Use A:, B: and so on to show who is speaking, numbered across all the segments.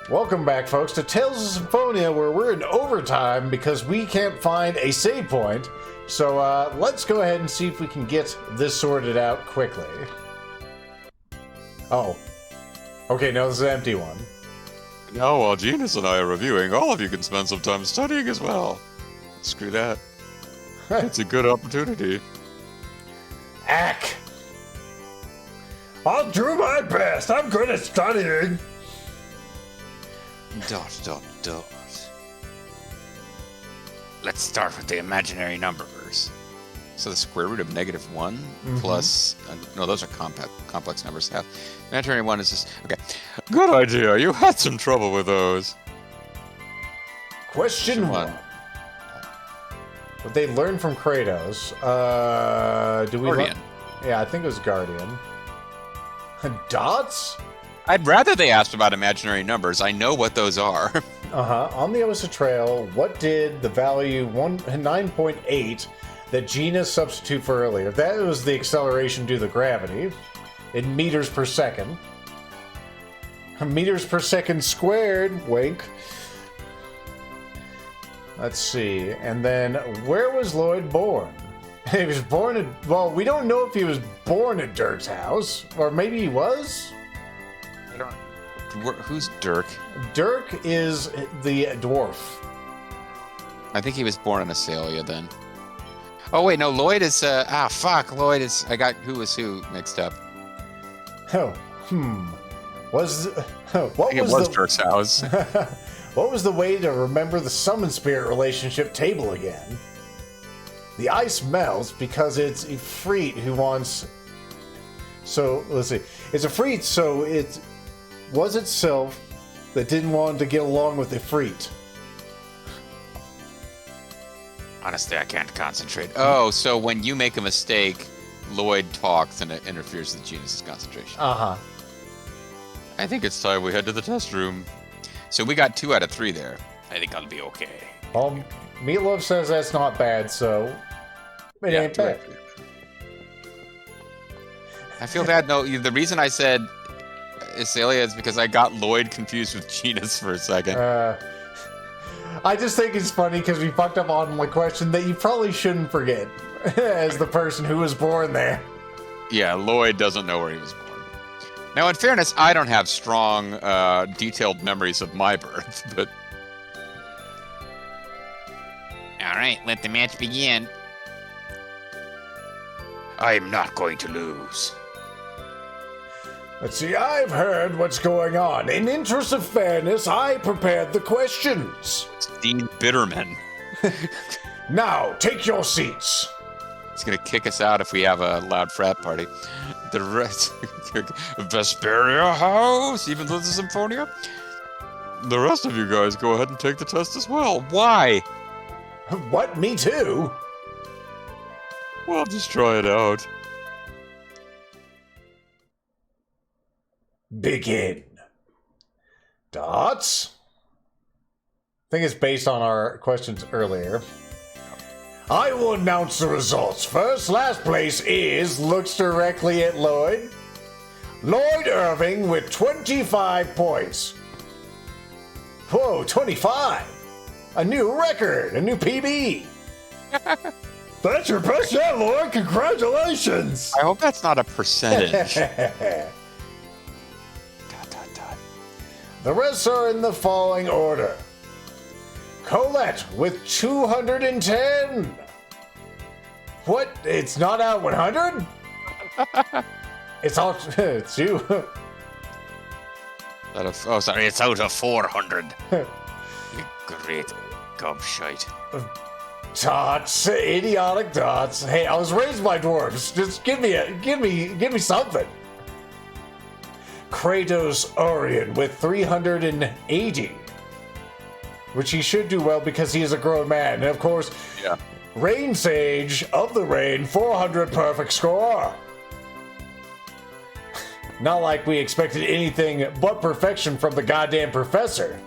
A: Welcome back, folks, to Tales of Symphonia, where we're in overtime because we can't find a save point. So let's go ahead and see if we can get this sorted out quickly. Oh. Okay, no, this is an empty one.
B: Now, while Genus and I are reviewing, all of you can spend some time studying as well. Screw that. It's a good opportunity.
A: Ack! I'll do my best. I'm good at studying. ...
B: Let's start with the imaginary numbers. So the square root of -1 plus... no, those are complex numbers. Imaginary 1 is just... Okay. Good idea. You had some trouble with those.
A: Question 1. What they learned from Kratos. Do we...
B: Guardian.
A: Yeah, I think it was Guardian. Dots?
B: I'd rather they asked about imaginary numbers. I know what those are.
A: On the Osa Trail, what did the value 9.8 that Genus substitute for earlier? That was the acceleration due to gravity in meters per second. Meters per second squared, wink. Let's see. And then, where was Lloyd born? He was born at... Well, we don't know if he was born at Dirk's house. Or maybe he was?
B: I don't... Who's Dirk?
A: Dirk is the dwarf.
B: I think he was born in Asalia then. Oh, wait, no, Lloyd is... Lloyd is... I got who was who mixed up.
A: Oh, Was... What
B: I think
A: was
B: it was Dirk's house.
A: What was the way to remember the summon spirit relationship table again? The ice melts because it's Ifrit who wants... So, let's see. It's Ifrit, so it was itself that didn't want to get along with Ifrit.
B: Honestly, I can't concentrate. Oh, so when you make a mistake, Lloyd talks and it interferes with Genus's concentration.
A: Uh-huh.
B: I think it's time we head to the test room. So we got 2 out of 3 there. I think I'll be okay.
A: Well, Meatloaf says that's not bad, so it ain't bad.
B: I feel bad. No, the reason I said Asalia is because I got Lloyd confused with Genus for a second.
A: I just think it's funny because we fucked up on my question that you probably shouldn't forget as the person who was born there.
B: Yeah, Lloyd doesn't know where he was born. Now, in fairness, I don't have strong, detailed memories of my birth, but... Alright, let the match begin. I'm not going to lose.
A: Let's see, I've heard what's going on. In interest of fairness, I prepared the questions.
B: Dean Bitterman.
A: Now, take your seats.
B: He's gonna kick us out if we have a loud frat party. The rest... Vesperia House, even though it's a Symphonia? The rest of you guys go ahead and take the test as well. Why?
A: What, me too?
B: Well, just try it out.
A: Begin. Dots? I think it's based on our questions earlier. I will announce the results. First, last place is, looks directly at Lloyd. Lloyd Irving with 25 points. Whoa, 25! A new record, a new PB. That's your best yet, Lloyd. Congratulations.
B: I hope that's not a percentage.
A: The rest are in the following order. Colette with 210. What? It's not out 100? It's all... It's you.
B: Oh, sorry, it's out of 400. You great gobshite.
A: Dots, idiotic dots. Hey, I was raised by dwarves. Just give me something. Kratos Orion with 380. Which he should do well because he is a grown man. And of course,
B: yeah.
A: Rain Sage of the Rain, 400 perfect score. Not like we expected anything but perfection from the goddamn professor.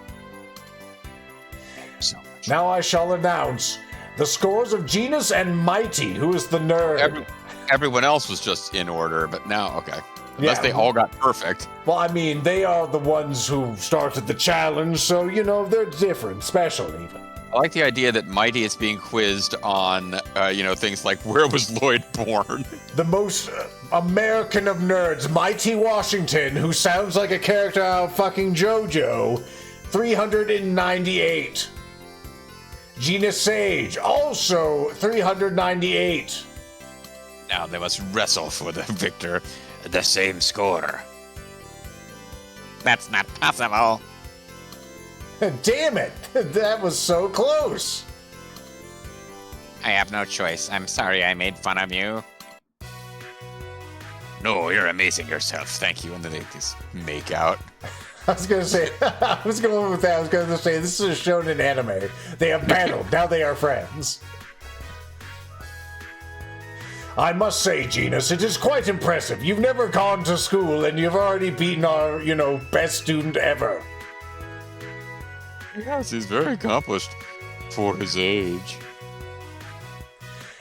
B: So much.
A: Now I shall announce the scores of Genus and Mighty, who is the nerd.
B: Everyone else was just in order, but now, okay. Unless they all got perfect.
A: Well, I mean, they are the ones who started the challenge, so, you know, they're different, special even.
B: I like the idea that Mighty is being quizzed on, things like, where was Lloyd born?
A: The most American of nerds, Mighty Washington, who sounds like a character out of fucking JoJo, 398. Gina Sage, also 398.
B: Now they must wrestle for the victor, the same score. That's not possible.
A: Damn it! That was so close!
B: I have no choice. I'm sorry I made fun of you. No, you're amazing yourself. Thank you. And then they just make out.
A: I was gonna say, I was going with that. I was gonna say, this is a shonen anime. They have battled. Now they are friends. I must say, Genus, it is quite impressive. You've never gone to school and you've already beaten our, best student ever.
B: Yes, he's very accomplished for his age.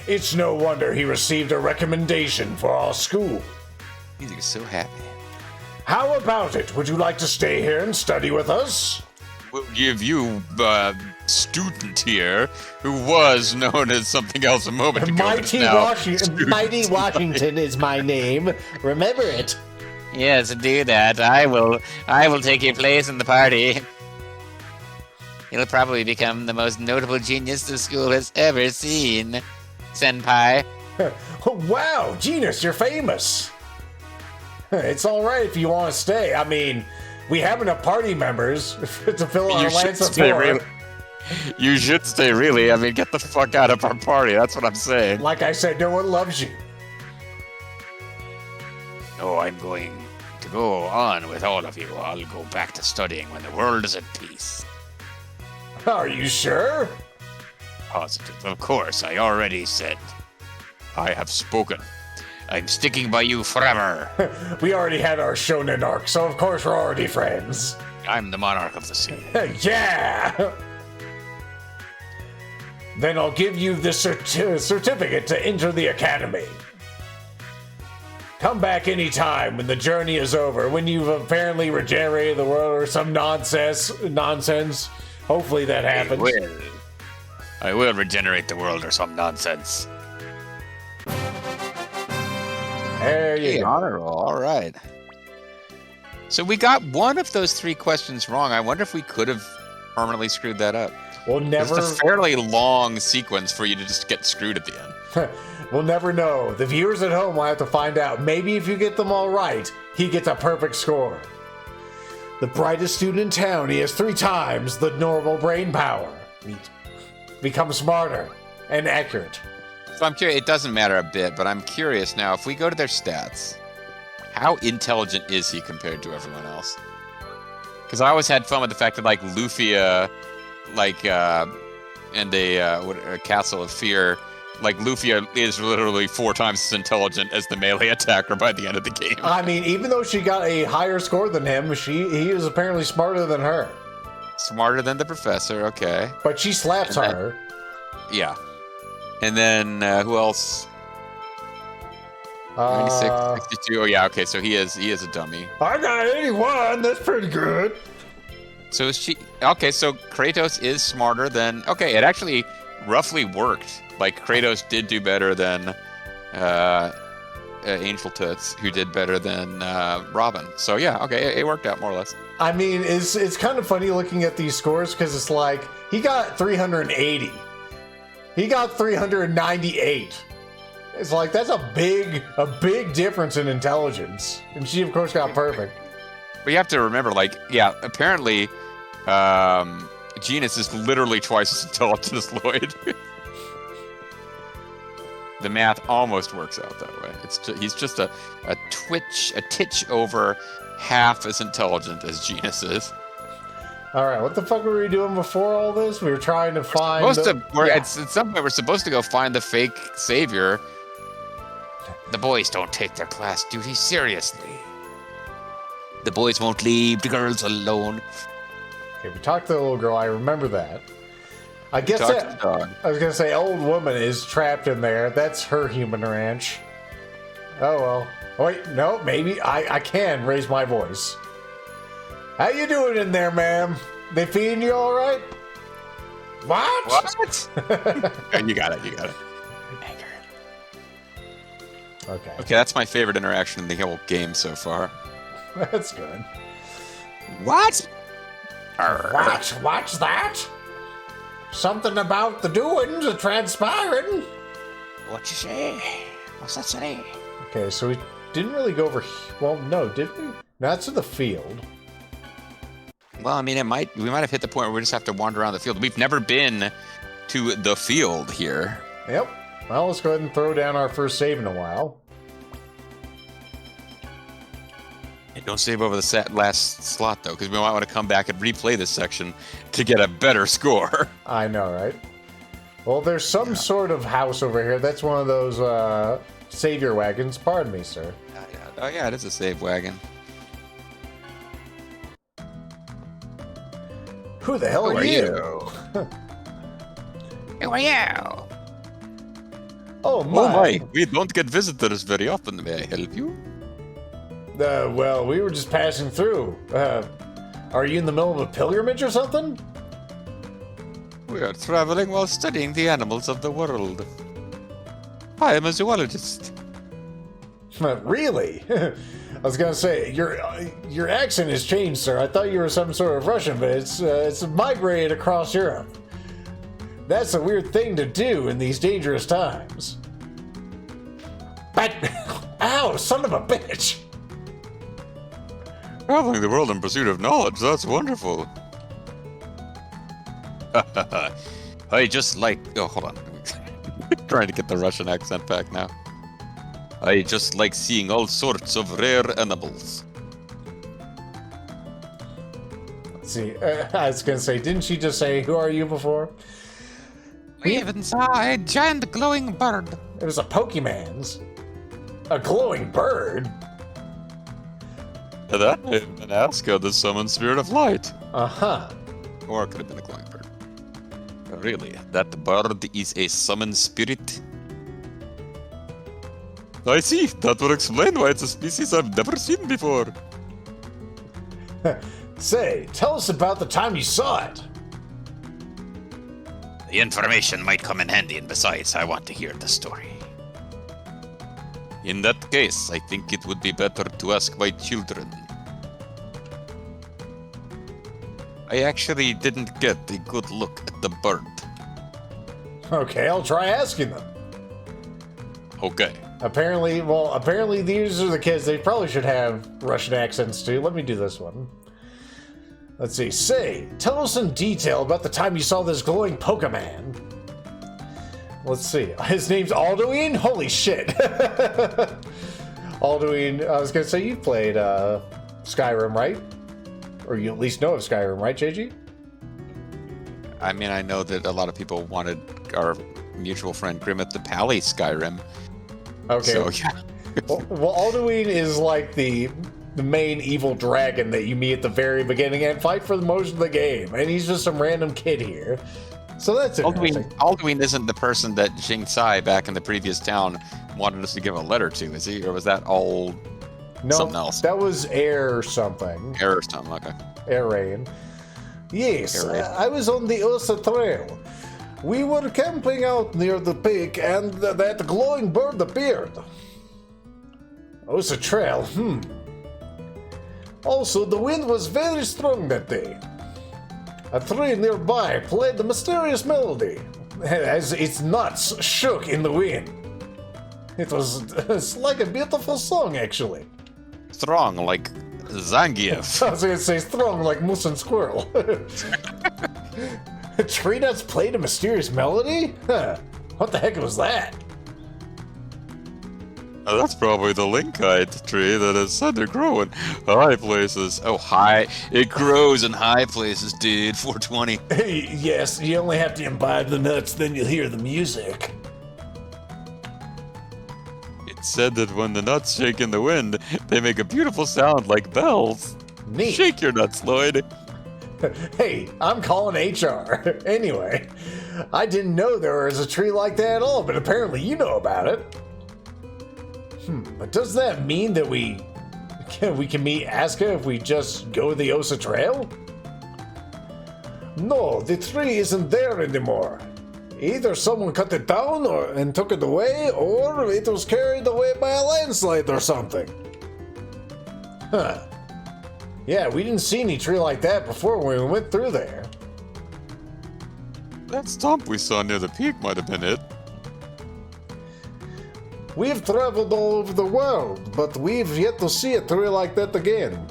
A: It's no wonder he received a recommendation for our school.
B: He's so happy.
A: How about it? Would you like to stay here and study with us?
B: We'll give you, student here, who was known as something else a moment ago.
A: Mighty Washington is my name. Remember it.
C: Yes, do that. I will take your place in the party. You'll probably become the most notable genius the school has ever seen, Senpai.
A: Wow, Genus, you're famous. It's all right if you want to stay. I mean, we have enough party members to fill our Lance of Four.
B: You should stay, really. I mean, get the fuck out of our party. That's what I'm saying.
A: Like I said, no one loves you.
C: No, I'm going to go on with all of you. I'll go back to studying when the world is at peace.
A: Are you sure?
C: Positive. Of course, I already said. I have spoken. I'm sticking by you forever.
A: We already had our shonen arc, so of course we're already friends.
C: I'm the monarch of the sea.
A: Yeah! Then I'll give you the certificate to enter the academy. Come back anytime when the journey is over, when you've apparently regenerated the world or some nonsense. Hopefully that happens.
C: I will regenerate the world or some nonsense.
A: There you go.
B: Honor roll. All right. So we got one of those three questions wrong. I wonder if we could have permanently screwed that up.
A: We'll never.
B: It's a fairly long sequence for you to just get screwed at the end.
A: We'll never know. The viewers at home will have to find out. Maybe if you get them all right, he gets a perfect score. The brightest student in town, he has 3 times the normal brain power. He becomes smarter and accurate.
B: So I'm curious, it doesn't matter a bit, but I'm curious now, if we go to their stats, how intelligent is he compared to everyone else? Because I always had fun with the fact that, like, Lufia, in the Castle of Fear, like, Lufia is literally 4 times as intelligent as the melee attacker by the end of the game.
A: I mean, even though she got a higher score than him, he is apparently smarter than her.
B: Smarter than the professor, okay.
A: But she slaps harder.
B: Yeah. And then, who else? 96, 62. Oh, yeah, okay, so he is a dummy.
A: I got 81, that's pretty good.
B: So is she... Okay, so Kratos is smarter than... Okay, it actually roughly worked. Like, Kratos did do better than Angel Toots, who did better than Robin. So, yeah, okay, it worked out more or less.
A: I mean, it's kind of funny looking at these scores, because it's like, he got 380. He got 398. It's like, that's a big difference in intelligence. And she, of course, got perfect.
B: But you have to remember, like, yeah, apparently, Genus is literally twice as intelligent as Lloyd. The math almost works out that way. He's just a titch over half as intelligent as Genus is.
A: All right, what the fuck were we doing before all this? We were trying to find.
B: At some point, we're supposed to go find the fake savior.
C: The boys don't take their class duty seriously.
B: The boys won't leave the girls alone.
A: Okay, we talked to the little girl. I remember that. I guess
B: Talk to the dog.
A: I was gonna say, old woman is trapped in there. That's her human ranch. Oh well. Oh, wait, no, maybe I can raise my voice. How you doing in there, ma'am? They feeding you all right? What?
B: You got it.
A: Okay.
B: Okay, that's my favorite interaction in the whole game so far.
A: That's good.
B: What?
A: What's that? Something about the doings are transpiring.
C: What you say? What's that say?
A: Okay, so we didn't really go over... Well, no, did we? Not to the field.
B: Well, I mean, we might have hit the point where we just have to wander around the field. We've never been to the field here.
A: Yep. Well, let's go ahead and throw down our first save in a while.
B: Hey, don't save over the last slot, though, because we might want to come back and replay this section to get a better score.
A: I know, right? Well, there's some sort of house over here. That's one of those savior wagons. Pardon me, sir.
B: Oh, yeah, it is a save wagon.
A: Who the hell are you?
C: Who are you?
A: Oh, my.
B: Oh, my. We don't get visitors very often. May I help you?
A: Well, we were just passing through. Are you in the middle of a pilgrimage or something?
B: We are traveling while studying the animals of the world. I am a zoologist.
A: Really? I was gonna say your accent has changed, sir. I thought you were some sort of Russian, but it's migrated across Europe. That's a weird thing to do in these dangerous times. But, ow, son of a bitch!
B: Traveling the world in pursuit of knowledge, that's wonderful. I just like... Oh, hold on. Trying to get the Russian accent back now. I just like seeing all sorts of rare animals.
A: Let's see, I was gonna say, didn't she just say, who are you before?
C: We even saw a giant glowing bird.
A: It was a Pokemon's. A glowing bird?
B: And that may have been Aska, the summoned spirit of light.
A: Uh-huh.
B: Or it could have been a glowing bird. Really, that bird is a summoned spirit? I see. That would explain why it's a species I've never seen before.
A: Say, tell us about the time you saw it.
C: The information might come in handy, and besides, I want to hear the story.
B: In that case, I think it would be better to ask my children. I actually didn't get a good look at the bird.
A: Okay, I'll try asking them.
B: Okay.
A: Apparently these are the kids. They probably should have Russian accents too. Let me do this one. Let's see. Say, tell us in detail about the time you saw this glowing Pokemon. Let's see. His name's Alduin? Holy shit. Alduin, I was gonna say you played Skyrim, right? Or you at least know of Skyrim, right, JG?
B: I mean, I know that a lot of people wanted our mutual friend Grimmett to pally Skyrim.
A: Okay.
B: So, yeah.
A: well, Alduin is like the main evil dragon that you meet at the very beginning and fight for the most of the game. And he's just some random kid here. So that's interesting.
B: Alduin isn't the person that Jing Tsai back in the previous town wanted us to give a letter to, is he? Or was that all something else?
A: That was Air something.
B: Air or something, okay.
A: Air Rain. Yes, I was on the Ursa Trail. We were camping out near the peak and that glowing bird appeared. Ursa Trail, Also, the wind was very strong that day. A tree nearby played the mysterious melody as its nuts shook in the wind. It's like a beautiful song, actually.
B: Strong, like Zangief.
A: I was gonna say strong like moose and squirrel. Tree nuts played a mysterious melody? Huh. What the heck was that?
B: Oh, that's probably the linkite tree that is said to grow in high places. Oh, high. It grows in high places, dude. 420.
A: Yes, you only have to imbibe the nuts, then you'll hear the music.
B: It's said that when the nuts shake in the wind, they make a beautiful sound like bells.
A: Neat.
B: Shake your nuts, Lloyd.
A: Hey, I'm calling HR. Anyway, I didn't know there was a tree like that at all, but apparently you know about it. But does that mean that we can meet Asuka if we just go the Osa Trail? No, the tree isn't there anymore. Either someone cut it down and took it away, or it was carried away by a landslide or something. Huh. Yeah, we didn't see any tree like that before when we went through there.
B: That stump we saw near the peak might have been it.
A: We've traveled all over the world, but we've yet to see a tree like that again.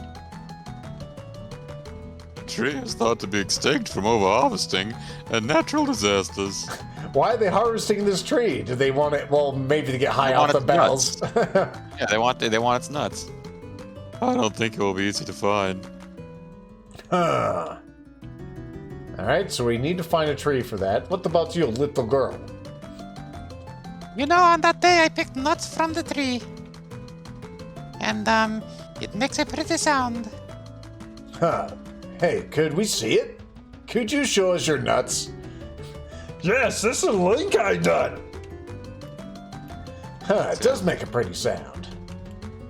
B: The tree is thought to be extinct from over-harvesting and natural disasters.
A: Why are they harvesting this tree? Do they want it? Well, maybe to get high off the bells.
B: Yeah, they want its nuts. I don't think it will be easy to find.
A: Huh. Alright, so we need to find a tree for that. What about you, little girl?
C: You know, on that day I picked nuts from the tree. And, it makes a pretty sound.
A: Huh. Hey, could we see it? Could you show us your nuts? Yes, this is a link-eye nut. Huh, it does make a pretty sound.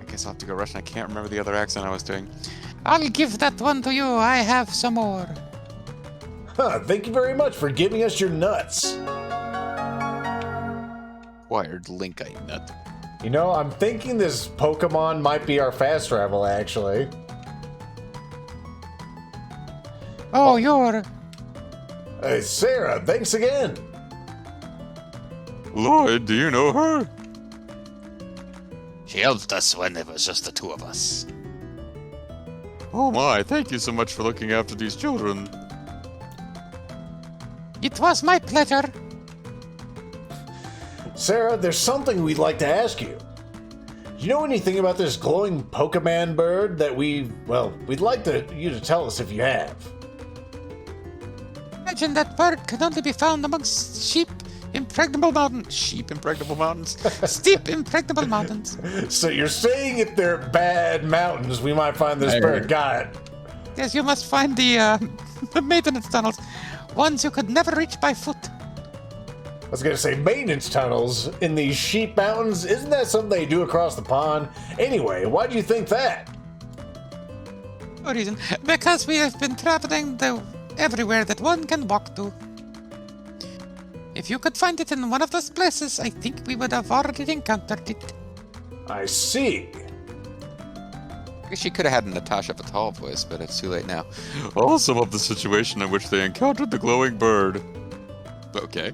B: I guess I'll have to go Russian. I can't remember the other accent I was doing.
C: I'll give that one to you. I have some more.
A: Huh, thank you very much for giving us your nuts.
B: Acquired linkite nut.
A: You know, I'm thinking this Pokemon might be our fast travel, actually.
C: Oh, you're...
A: Hey, Sarah, thanks again.
B: Lloyd, do you know her?
C: She helped us when it was just the two of us.
B: Oh my, thank you so much for looking after these children.
C: It was my pleasure.
A: Sarah, there's something we'd like to ask you. Do you know anything about this glowing Pokemon bird that we'd like you to tell us if you have?
C: Imagine that bird can only be found amongst steep, impregnable mountains. Steep, impregnable mountains.
A: So you're saying if they're bad mountains, we might find this bird. Got it.
C: Yes, you must find the maintenance tunnels. Ones you could never reach by foot.
A: I was gonna say maintenance tunnels in these sheep mountains. Isn't that something they do across the pond? Anyway, why do you think that?
C: No reason. Because we have been traveling everywhere that one can walk to. If you could find it in one of those places, I think we would have already encountered it.
A: I see.
B: I guess she could have had a Natasha Patel voice, but it's too late now. I'll sum up the situation in which they encountered the glowing bird. Okay.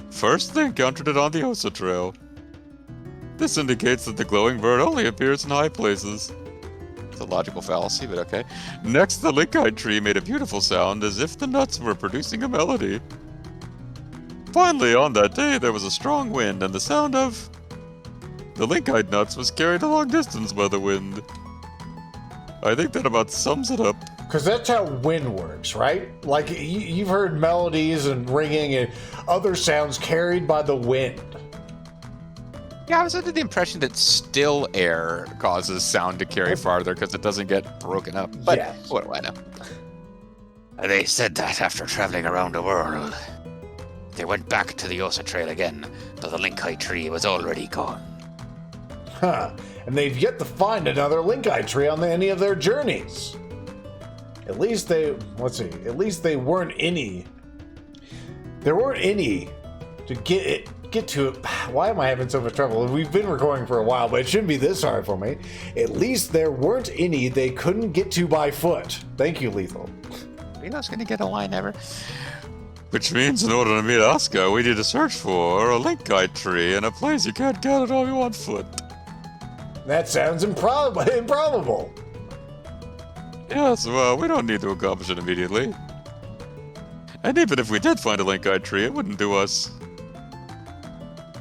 B: First, they encountered it on the Osa Trail. This indicates that the glowing bird only appears in high places. It's a logical fallacy, but okay. Next, the linkite tree made a beautiful sound as if the nuts were producing a melody. Finally, on that day, there was a strong wind, and the sound of the linkite nuts was carried a long distance by the wind. I think that about sums it up.
A: Because that's how wind works, right? Like, you've heard melodies and ringing and other sounds carried by the wind.
B: Yeah, I was under the impression that still air causes sound to carry farther because it doesn't get broken up. But
A: yes.
B: What do I know?
C: They said that after traveling around the world. They went back to the Osa Trail again, but the linkite tree was already gone.
A: Huh. And they've yet to find another linkite tree on any of their journeys. At least they weren't any. There weren't any to get to it. Why am I having so much trouble? We've been recording for a while, but it shouldn't be this hard for me. At least there weren't any they couldn't get to by foot. Thank you, Lethal.
B: We're not going to get a line ever. Which means in order to meet Asuka, we need to search for a linkite tree in a place you can't get it on one foot.
A: That sounds improbable.
B: Yes, well, we don't need to accomplish it immediately. And even if we did find a linkite tree, it wouldn't do us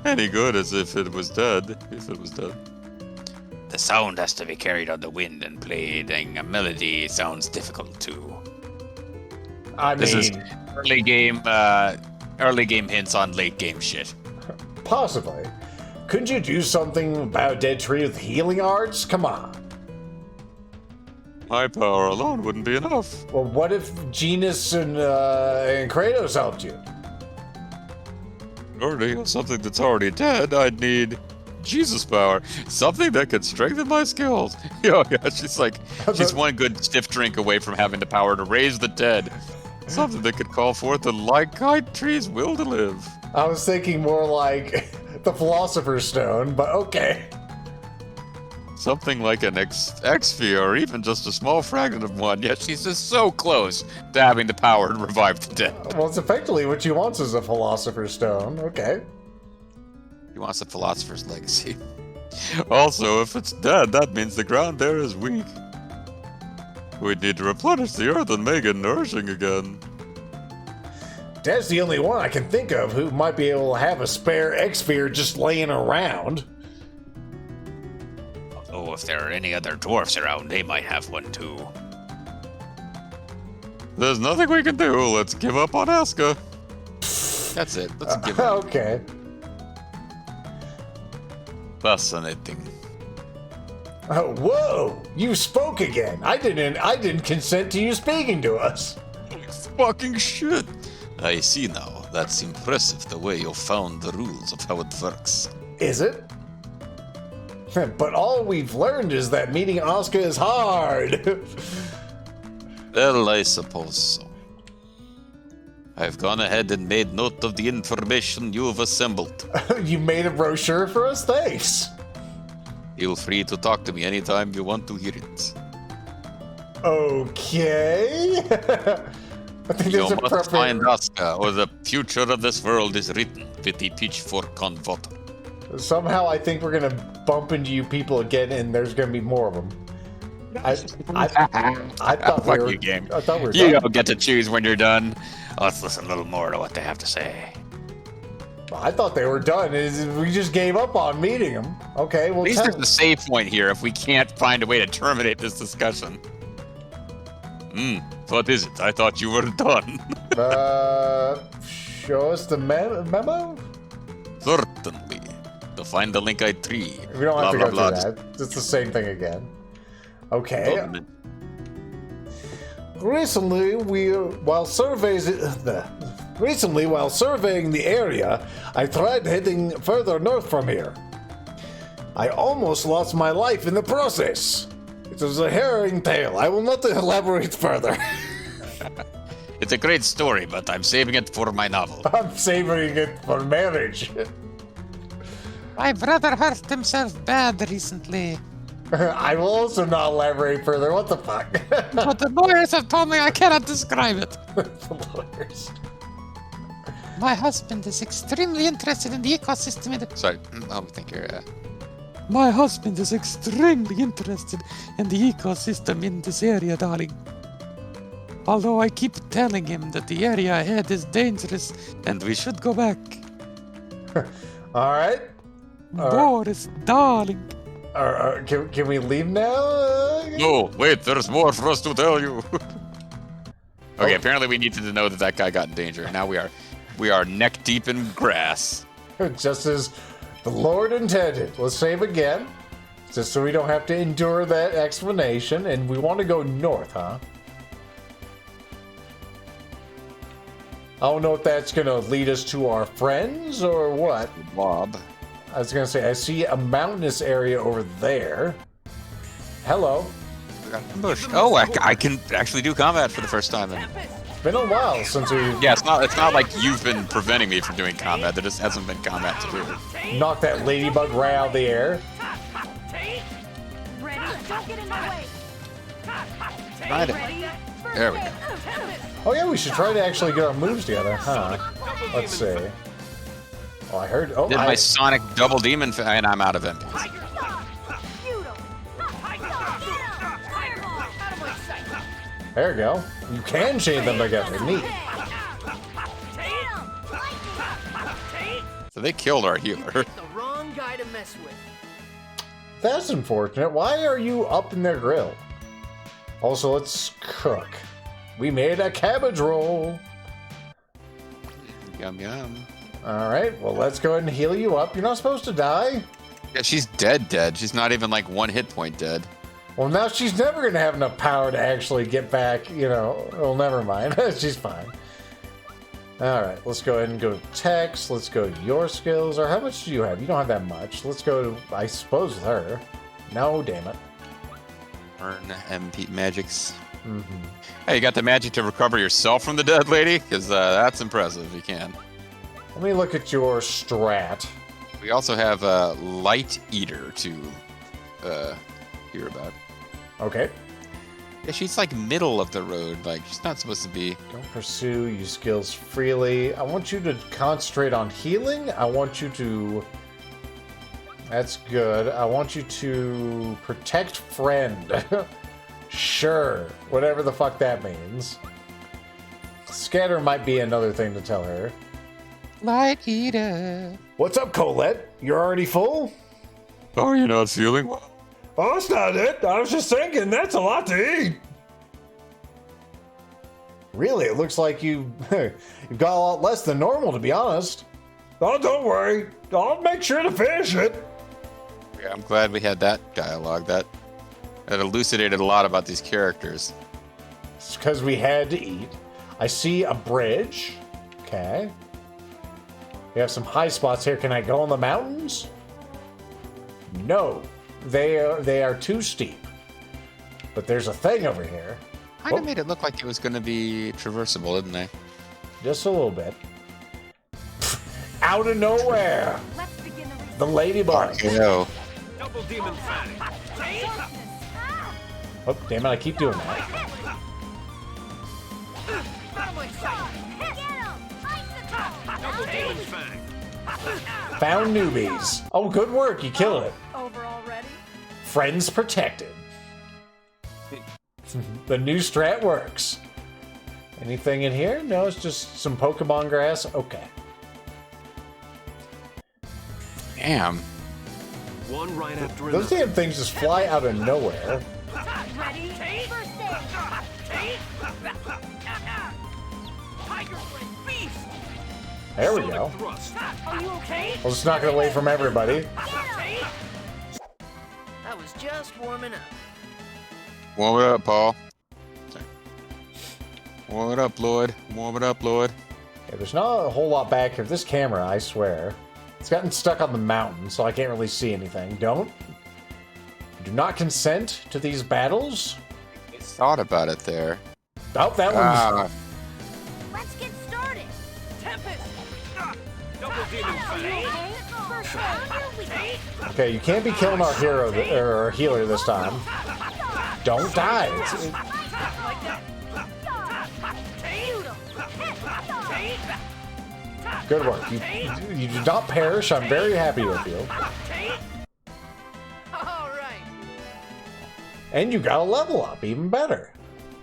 B: any good as if it was dead.
C: The sound has to be carried on the wind, and playing a melody sounds difficult too.
B: This is
C: early game hints on late game shit.
A: Possibly. Couldn't you do something about a dead tree with healing arts? Come on.
B: My power alone wouldn't be enough.
A: Well, what if Genus and Kratos helped you?
B: In order to heal something that's already dead, I'd need Jesus power. Something that could strengthen my skills. Oh, yeah, she's one good stiff drink away from having the power to raise the dead. Something that could call forth the Lycite tree's will to live.
A: I was thinking more like the Philosopher's Stone, but okay.
B: Something like an X-sphere, or even just a small fragment of one, yet she's just so close to having the power to revive the dead.
A: Well, it's effectively what she wants is a Philosopher's Stone. Okay.
B: He wants a philosopher's legacy. Also, if it's dead, that means the ground there is weak. We'd need to replenish the earth and make it nourishing again.
A: That's the only one I can think of who might be able to have a spare X-sphere just laying around.
C: Oh, if there are any other dwarfs around, they might have one too.
B: There's nothing we can do. Let's give up on Aska. That's it. Let's give up.
A: Okay.
B: Fascinating.
A: Oh, whoa! You spoke again. I didn't consent to you speaking to us.
B: Fucking shit. I see now. That's impressive the way you found the rules of how it works.
A: Is it? But all we've learned is that meeting Asuka is hard.
B: Well, I suppose so. I've gone ahead and made note of the information you've assembled.
A: You made a brochure for us? Thanks.
B: Feel free to talk to me anytime you want to hear it.
A: Okay. I think
B: You
A: there's
B: must find Asuka, or the future of this world is written with the pitchfork on bottom.
A: Somehow I think we're gonna bump into you people again, and there's gonna be more of them. I thought we
B: Fuck
A: were.
B: you, game.
A: I thought we were.
B: You
A: done.
B: don't get to choose when you're done. Let's listen a little more to what they have to say.
A: I thought they were done. We just gave up on meeting them. Okay, well,
B: At least there's a save point here if we can't find a way to terminate this discussion. What is it? I thought you were done.
A: Show us the memo.
B: Certainly. To find the link I tree.
A: We don't have to go
B: blah,
A: through that. It's the same thing again. Okay. Recently, while surveying the area, I tried heading further north from here. I almost lost my life in the process. It was a harrowing tale. I will not elaborate further.
B: It's a great story, but I'm saving it for my novel.
A: I'm savoring it for marriage.
C: My brother hurt himself bad recently.
A: I will also not elaborate further. What the fuck?
C: But the lawyers have told me I cannot describe it.
A: The lawyers.
C: My husband is extremely interested in the ecosystem in the...
B: Sorry, I think you're...
C: My husband is extremely interested in the ecosystem in this area, darling. Although I keep telling him that the area ahead is dangerous and we should go back.
A: All right.
C: Boris, darling.
A: Can we leave now?
B: No, wait, there's more for us to tell you. Okay, apparently we needed to know that that guy got in danger. Now we are neck deep in grass.
A: Just as the Lord intended. Let's save again, just so we don't have to endure that explanation. And we want to go north, huh? I don't know if that's going to lead us to our friends or what.
B: Bob.
A: I was going to say, I see a mountainous area over there. Hello.
B: Ambush. Oh, I can actually do combat for the first time.
A: It's been a while since we
B: Yeah, it's not like you've been preventing me from doing combat. There just hasn't been combat to do.
A: knocked that ladybug right out of the air.
D: Ready? Don't get in my way.
B: Right. There we go.
A: Oh yeah, we should try to actually get our moves together, huh? Let's see. Oh, I heard. Oh,
B: Did my Sonic Double Demon, and I'm out of MP.
A: There you go. You can chain them together. Neat.
B: So they killed our healer.
E: The wrong guy to mess with.
A: That's unfortunate. Why are you up in their grill? Also, let's cook. We made a cabbage roll.
B: Yum yum.
A: All right. Well, let's go ahead and heal you up. You're not supposed to die.
B: Yeah, she's dead. She's not even like 1 hit point dead.
A: Well, now she's never going to have enough power to actually get back, you know. Well, never mind. She's fine. All right, let's go ahead and go to text. Let's go to your skills. Or how much do you have? You don't have that much. Let's go to, I suppose, with her. No, damn it.
B: Earn MP magics.
A: Mm-hmm.
B: Hey, you got the magic to recover yourself from the dead lady? Because that's impressive if you can.
A: Let me look at your strat.
B: We also have a Light Eater to hear about.
A: Okay.
B: Yeah, she's like middle of the road. Like, she's not supposed to be.
A: Don't pursue. Use skills freely. I want you to concentrate on healing. I want you to... That's good. I want you to protect friend. Sure. Whatever the fuck that means. Scatter might be another thing to tell her.
B: Light Eater.
A: What's up, Colette? You're already full?
B: Oh, you're not feeling well?
A: Oh, that's not it. I was just thinking, that's a lot to eat. Really, it looks like you've got a lot less than normal, to be honest. Oh, don't worry. I'll make sure to finish it.
B: Yeah, I'm glad we had that dialogue. That elucidated a lot about these characters.
A: It's because we had to eat. I see a bridge. Okay. We have some high spots here. Can I go on the mountains? No. They are too steep. But there's a thing over here.
B: Kind of made it look like it was going to be traversable, didn't they?
A: Just a little bit. Out of nowhere.
E: Let's begin
A: The ladybug.
B: You know.
D: Double demon fang.
A: Oh, damn it. I keep doing that.
D: Double demon fang.
A: Found newbies. Oh, good work. You killed it.
E: Over already?
A: Friends protected. The new strat works. Anything in here? No, it's just some Pokemon grass. Okay.
B: Damn.
D: One right after
A: Those
D: another.
A: damn things just fly out of nowhere.
E: Ready? First aid! Tiger Blade Beast!
A: There we
D: Sonic
A: go.
D: thrust.
E: Are you okay?
A: I'll just knock it away from everybody.
E: I was just warming up.
B: Warm it up, Paul. Warm it up, Lloyd. Warm it up, Lloyd.
A: Yeah, there's not a whole lot back here. This camera, I swear. It's gotten stuck on the mountain, so I can't really see anything. Do not consent to these battles.
B: I thought about it there.
A: Oh, that one's...
E: Let's get started! Tempest!
D: Double demon fang.
E: First aid!
A: Okay, you can't be killing our hero, or our healer this time. Don't die. Good work. You did not perish. I'm very happy with you.
E: Alright!
A: And you got a level up, even better.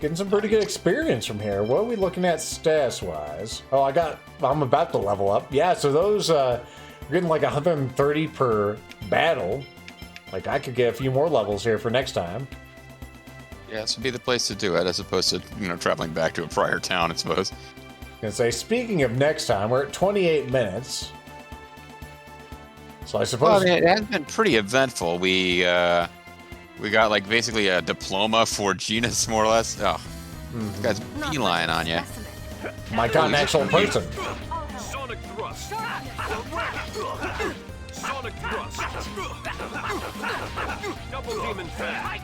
A: Getting some pretty good experience from here. What are we looking at stats-wise? Oh, I'm about to level up. Yeah, so those, we're getting like 130 per battle. Like, I could get a few more levels here for next time.
B: Yeah, this would be the place to do it, as opposed to, traveling back to a prior town, I suppose.
A: And say, speaking of next time, we're at 28 minutes. So I suppose...
B: Well, I mean, it has been pretty eventful. We got, like, basically a diploma for Genus, more or less. Oh, this guy's beeline on you.
A: my God, an actual person.
D: Sonic thrust. Sonic thrust. Double demon fang.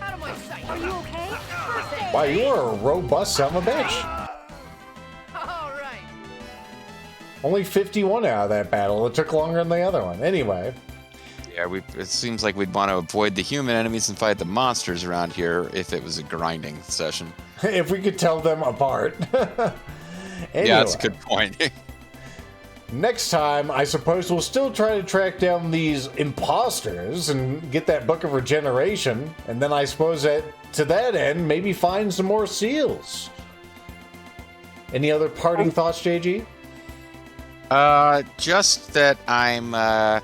E: Out of my sight! Are you okay? First aid!
A: Wow, you are a robust son of a bitch.
E: Alright!
A: Only 51 out of that battle. It took longer than the other one. Anyway.
B: Yeah, it seems like we'd want to avoid the human enemies and fight the monsters around here if it was a grinding session.
A: If we could tell them apart. Anyway,
B: Yeah, that's a good point.
A: next time, I suppose we'll still try to track down these imposters and get that book of regeneration. And then I suppose that to that end, maybe find some more seals. Any other parting thoughts, JG?
B: Just that I'm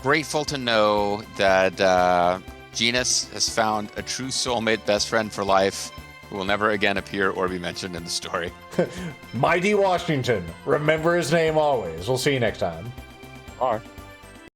B: grateful to know that Genus has found a true soulmate best friend for life who will never again appear or be mentioned in the story.
A: Mighty Washington. Remember his name always. We'll see you next time.
B: Bye.